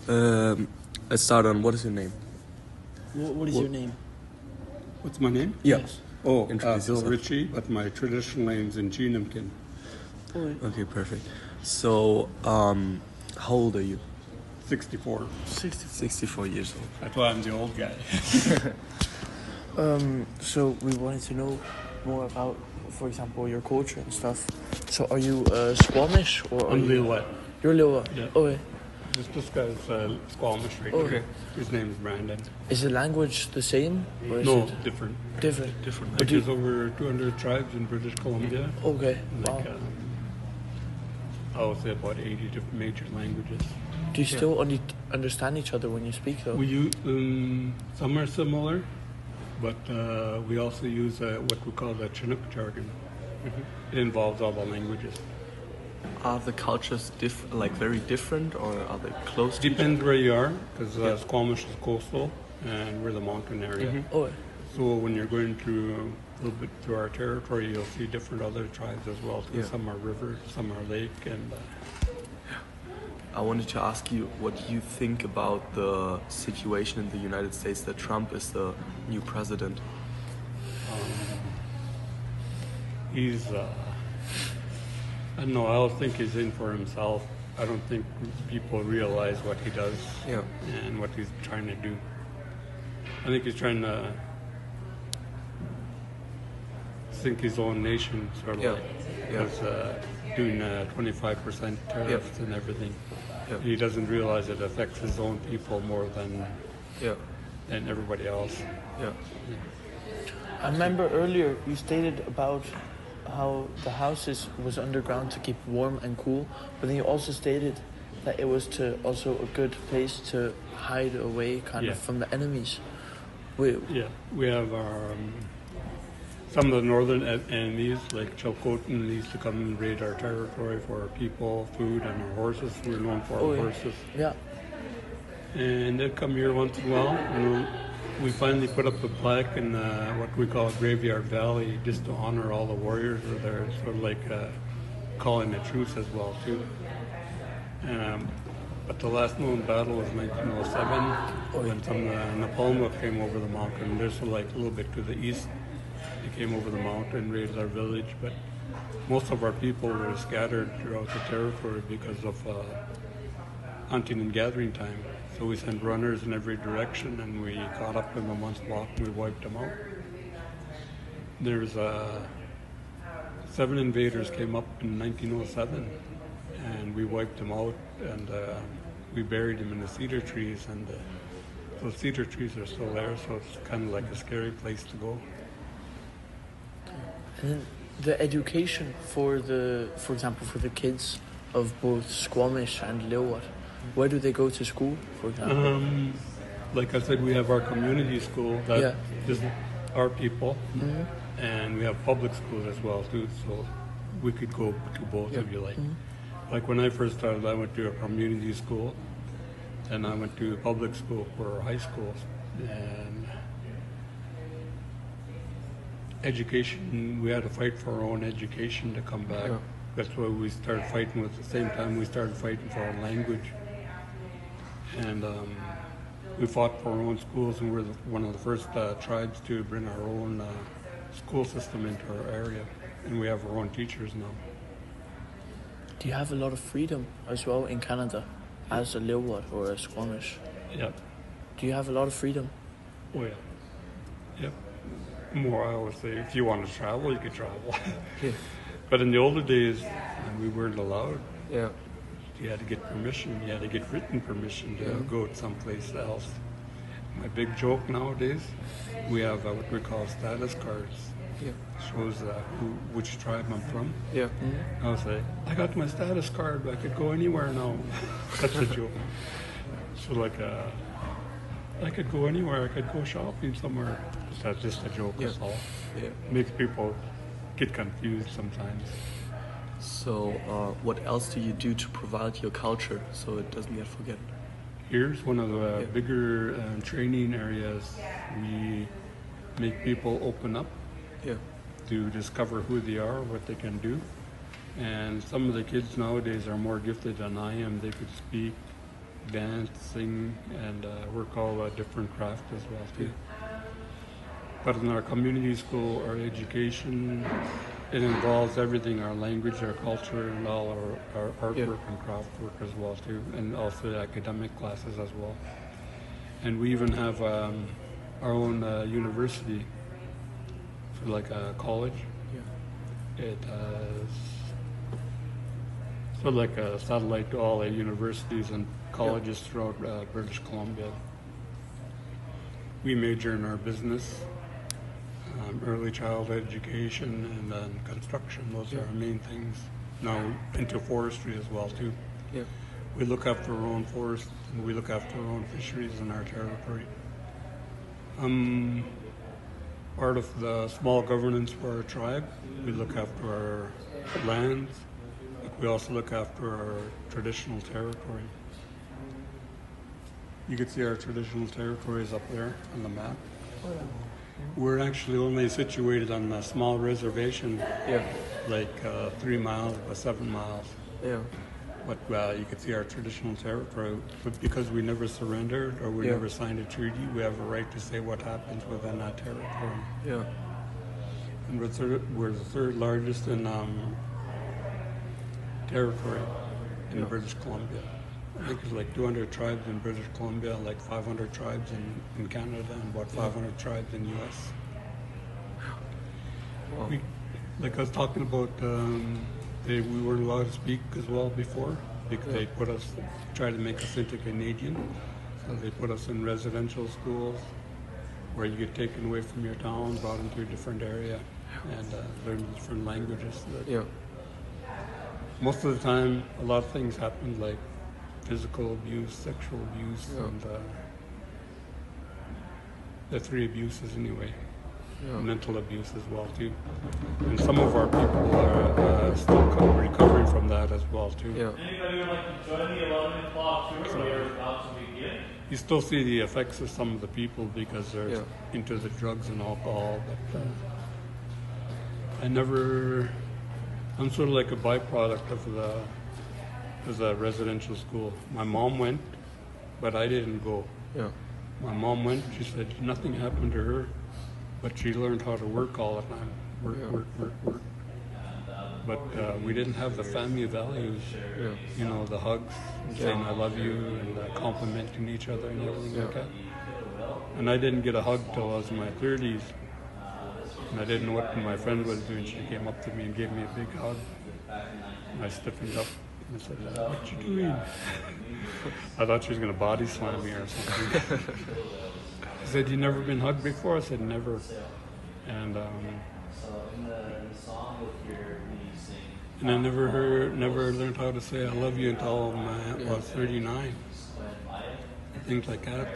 Let's start on what is your name? What is your name? What's my name? Yeah. Yes. Oh, Introduce Bill yourself. Ritchie, but my traditional name's in Genumkin. Okay, perfect. So, how old are you? 64. 64 years old. That's why I'm the old guy. So we wanted to know more about, for example, your culture and stuff. So are you Squamish or are I'm you? Lillet. You're Lilwa. Yeah. Okay. This guy's Squamish right Okay. here. His name's Brandon. Is the language the same or is No, it different. different? Different. Like there's over 200 tribes in British Columbia. Okay. Like, Wow. I would say about 80 different major languages. Do you still understand each other when you speak though? We use, some are similar, but we also use what we call the Chinook jargon. It involves all the languages. Are the cultures very different, or are they close? to each Depends where you are, because Squamish is coastal and we're the mountain area. Okay. So when you're going through a little bit through our territory, you'll see different other tribes as well. Too. Yeah. Some are river, some are lake, and I wanted to ask you what you think about the situation in the United States that Trump is the new president. he's. I don't know. I don't think he's in for himself. I don't think people realize what he does Yeah. and what he's trying to do. I think he's trying to sink his own nation, sort of Yeah. like, Yeah. as doing 25% tariffs and everything. Yeah. He doesn't realize it affects his own people more than Yeah. everybody else. Yeah. I remember earlier you stated about how the houses was underground to keep warm and cool, but then you also stated that it was to also a good place to hide away kind Yeah. of from the enemies. We have our some of the northern enemies, like Chilcotin, used to come and raid our territory for our people, food, and our horses. We're known for our yeah. horses. Yeah. And they'd come here once in a while. And we finally put up a plaque in what we call Graveyard Valley, just to honor all the warriors who are there, sort of like calling a truce as well too. But the last known battle was 1907, when some Napalm came over the mountain. There's like a little bit to the east. They came over the mountain, raided our village, but most of our people were scattered throughout the territory because of hunting and gathering time. So we sent runners in every direction, and we caught up in them once block, and we wiped them out. There's 7 invaders came up in 1907, and we wiped them out, and we buried them in the cedar trees, and those cedar trees are still there, so it's kind of like a scary place to go. And then the education for example, for the kids of both Squamish and Lilwat, where do they go to school, for example? Like I said, we have our community school that Yeah. is our people, and we have public schools as well too. So we could go to both if you like. Like when I first started, I went to a community school, and I went to public school for high school, and education. We had to fight for our own education to come back. Yeah. That's why we started fighting. At the same time, we started fighting for our language. And we fought for our own schools, and we're one of the first tribes to bring our own school system into our area. And we have our own teachers now. Do you have a lot of freedom as well in Canada as a Lilwat or a Squamish? Yep. Do you have a lot of freedom? Oh, yeah. Yep. More, I always say, if you want to travel, you can travel. Yeah. But in the older days, we weren't allowed. Yeah. You had to get permission. You had to get written permission to go to someplace else. My big joke nowadays, we have what we call status cards. Yeah. Shows which tribe I'm from. Yeah. I was like, I got my status card. I could go anywhere now. That's a joke. So like, I could go anywhere. I could go shopping somewhere. That's just a joke. That's all. Yeah. Makes people get confused sometimes. So, what else do you do to provide your culture so it doesn't get forgotten? Here's one of the bigger training areas. We make people open up Yeah. to discover who they are, what they can do. And some of the kids nowadays are more gifted than I am. They could speak, dance, sing, and work all different crafts as well too. But in our community school, our education, it involves everything, our language, our culture, and all our artwork and craft work as well too, and also the academic classes as well. And we even have our own university, so like a college. It is sort of like a satellite to all the universities and colleges throughout British Columbia. We major in our business, early childhood education, and then construction. Those are our main things. Now into forestry as well too. Yeah. We look after our own forest, and we look after our own fisheries in our territory. Part of the small governance for our tribe. We look after our lands. We also look after our traditional territory. You can see our traditional territories up there on the map. We're actually only situated on a small reservation, like 3 miles by 7 miles. Yeah. But you can see our traditional territory. But because we never surrendered or we never signed a treaty, we have a right to say what happens within that territory. Yeah. And we're the third largest in territory in British Columbia. I think there's like 200 tribes in British Columbia, like 500 tribes in Canada, and about 500 tribes in U.S. Wow. Like I was talking about, we weren't allowed to speak as well before because they tried to make us into Canadian. So they put us in residential schools where you get taken away from your town, brought into a different area, and learn different languages. Most of the time, a lot of things happen, like physical abuse, sexual abuse, and the 3 abuses anyway. Mental abuse as well too. And some of our people are still recovering from that as well too. Anybody would like to join the 11 o'clock tour? We are about to begin. You still see the effects of some of the people because they're into the drugs and alcohol, but I'm sort of like a byproduct of the residential school. My mom went, but I didn't go. My mom went, she said nothing happened to her, but she learned how to work all the time. Work. But we didn't have the family values, you know, the hugs, saying I love you, and complimenting each other and everything like that. And I didn't get a hug till I was in my 30s. And I didn't know what my friend was doing. She came up to me and gave me a big hug. And I stiffened up and said, what you doing? I thought she was going to body slam me or something. She said, you never been hugged before? I said, never. And I never learned how to say I love you until I was 39. Things like that.